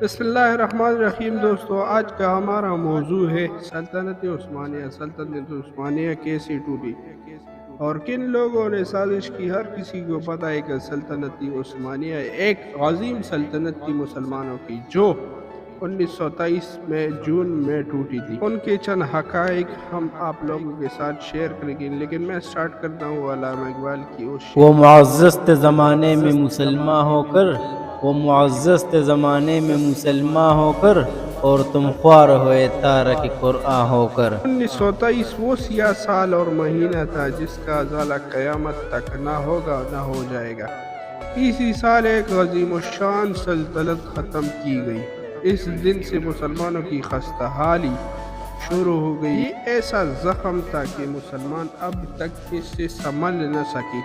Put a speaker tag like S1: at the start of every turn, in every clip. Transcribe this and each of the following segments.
S1: بسم اللہ الرحمن الرحیم دوستو، آج کا ہمارا موضوع ہے سلطنت عثمانیہ۔ سلطنت عثمانیہ کیسے ٹوٹی اور کن لوگوں نے سازش کی۔ ہر کسی کو پتہ ہے کہ سلطنت عثمانیہ ایک عظیم سلطنت تھی مسلمانوں کی، جو 1923 میں جون میں ٹوٹی تھی۔ ان کے چند حقائق ہم آپ لوگوں کے ساتھ شیئر کریں گے، لیکن میں سٹارٹ کرتا ہوں علامہ اقبال کی اس
S2: وہ معزز تھے زمانے میں مسلمان ہو کر، وہ معزز تھے زمانے میں مسلمان ہو کر، اور تم خوار ہوئے تارک قرآن ہو کر۔
S1: 1923 وہ سیاہ سال اور مہینہ تھا جس کا ازالہ قیامت تک نہ ہوگا نہ ہو جائے گا۔ اسی سال ایک عظیم الشان سلطنت ختم کی گئی۔ اس دن سے مسلمانوں کی خستہ حالی شروع ہو گئی۔ یہ ایسا زخم تھا کہ مسلمان اب تک اس سے سنبھل نہ سکے۔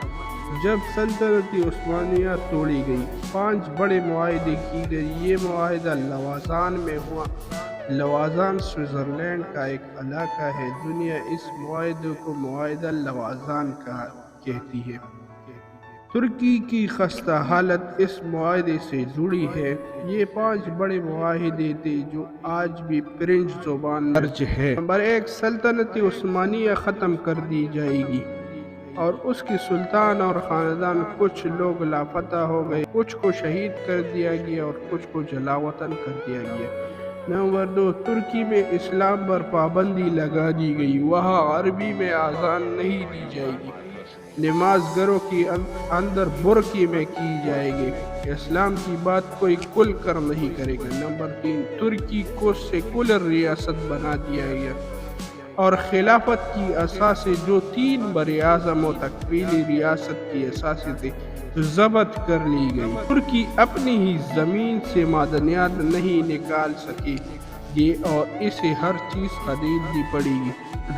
S1: جب سلطنت عثمانیہ توڑی گئی، 5 بڑے معاہدے کی گئی۔ یہ معاہدہ لوازان میں ہوا۔ لوازان سوئٹزرلینڈ کا ایک علاقہ ہے۔ دنیا اس معاہدے کو معاہدہ لوازان کہتی ہے۔ ترکی کی خستہ حالت اس معاہدے سے جڑی ہے۔ یہ 5 بڑے معاہدے تھے جو آج بھی فرینچ زبان درج ہے۔ نمبر 1، سلطنت عثمانیہ ختم کر دی جائے گی اور اس کے سلطان اور خاندان۔ کچھ لوگ لاپتہ ہو گئے، کچھ کو شہید کر دیا گیا اور کچھ کو جلا وطن کر دیا گیا۔ نمبر 2، ترکی میں اسلام پر پابندی لگا دی گئی۔ وہاں عربی میں اذان نہیں دی جائے گی۔ نماز گھروں کے اندر برقعے میں کی جائے گی۔ اسلام کی بات کوئی کھل کر نہیں کرے گا۔ نمبر 3، ترکی کو سیکولر ریاست بنا دیا گیا اور خلافت کی اساسیں جو 3 براعظموں تک پہلی ریاست کی اساسیں تھے ضبط کر لی گئی۔ ترکی اپنی ہی زمین سے معدنیات نہیں نکال سکے گے اور اسے ہر چیز خریدنی پڑے گی۔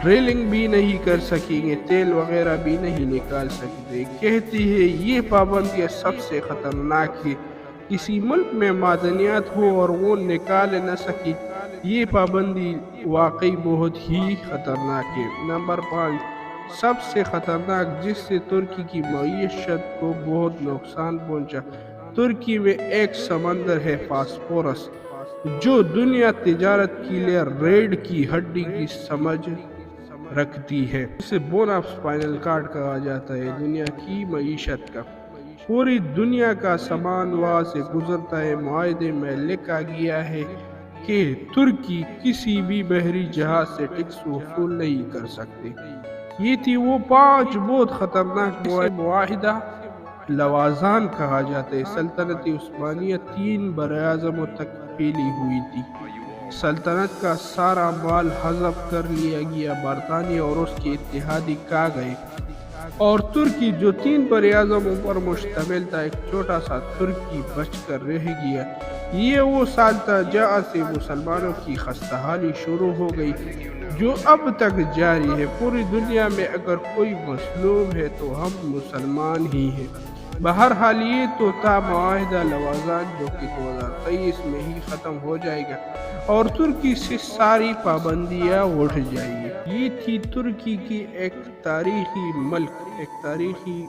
S1: ڈرلنگ بھی نہیں کر سکیں گے، تیل وغیرہ بھی نہیں نکال سکتے۔ کہتی ہے یہ پابندیاں سب سے خطرناک ہے۔ کسی ملک میں معدنیات ہو اور وہ نکال نہ سکے، یہ پابندی واقعی بہت ہی خطرناک ہے۔ نمبر 5، سب سے خطرناک جس سے ترکی کی معیشت کو بہت نقصان پہنچا۔ ترکی میں ایک سمندر ہے فاسفورس، جو دنیا تجارت کے لیے ریڑھ کی ہڈی کی سمجھ رکھتی ہے۔ اسے بون آف اسپائنل کارڈ کہا جاتا ہے دنیا کی معیشت کا۔ پوری دنیا کا سامان وہاں سے گزرتا ہے۔ معاہدے میں لکھا گیا ہے کہ ترکی کسی بھی بحری جہاز سے ٹیکس وصول نہیں کر سکتے۔ یہ تھی وہ 5 بہت خطرناک معاہدہ لوازان کہا جاتا ہے۔ سلطنت عثمانیہ 3 براعظموں تک پھیلی ہوئی تھی۔ سلطنت کا سارا مال حذف کر لیا گیا، برطانیہ اور اس کے اتحادی کھا گئے، اور ترکی جو 3 براعظموں پر مشتمل تھا، ایک چھوٹا سا ترکی بچ کر رہ گیا۔ یہ وہ سال تھا جہاں سے مسلمانوں کی خستہ حالی شروع ہو گئی، جو اب تک جاری ہے۔ پوری دنیا میں اگر کوئی مظلوم ہے تو ہم مسلمان ہی ہیں۔ بہرحال یہ تو تھا معاہدہ لوازان، جو کہ 2023 میں ہی ختم ہو جائے گا اور ترکی سے ساری پابندیاں اٹھ جائیں گی۔ یہ تھی ترکی کی ایک تاریخی ملک، ایک تاریخی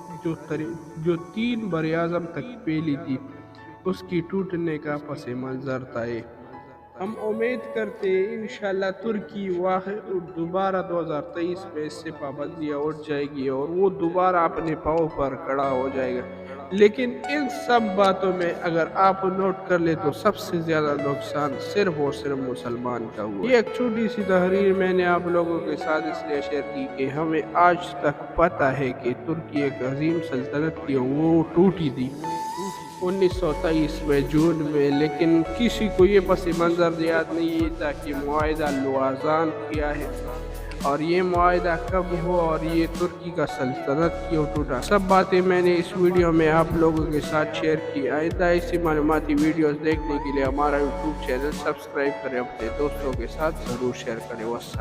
S1: جو 3 براعظم تک پھیلی تھی، اس کی ٹوٹنے کا پس منظر تھا۔ ہم امید کرتے ہیں انشاءاللہ ترکی دوبارہ 2023 میں اس سے پابندیاں اٹھ جائے گی اور وہ دوبارہ اپنے پاؤں پر کھڑا ہو جائے گا۔ لیکن ان سب باتوں میں اگر آپ نوٹ کر لیں تو سب سے زیادہ نقصان صرف اور صرف مسلمان کا ہوا۔ یہ ایک چھوٹی سی تحریر میں نے آپ لوگوں کے ساتھ اس لیے شیئر کی کہ ہمیں آج تک پتہ ہے کہ ترکی ایک عظیم سلطنت تھی، وہ ٹوٹی تھی 1923 میں جون میں، لیکن کسی کو یہ پس منظر یاد نہیں تھا کہ معاہدہ لوازان کیا ہے اور یہ معاہدہ کب ہوا اور یہ ترکی کا سلطنت کیوں ٹوٹا۔ سب باتیں میں نے اس ویڈیو میں آپ لوگوں کے ساتھ شیئر کی۔ آئندہ ایسی معلوماتی ویڈیوز دیکھنے کے لیے ہمارا یوٹیوب چینل سبسکرائب کریں، اپنے دوستوں کے ساتھ ضرور شیئر کریں۔ والسلام۔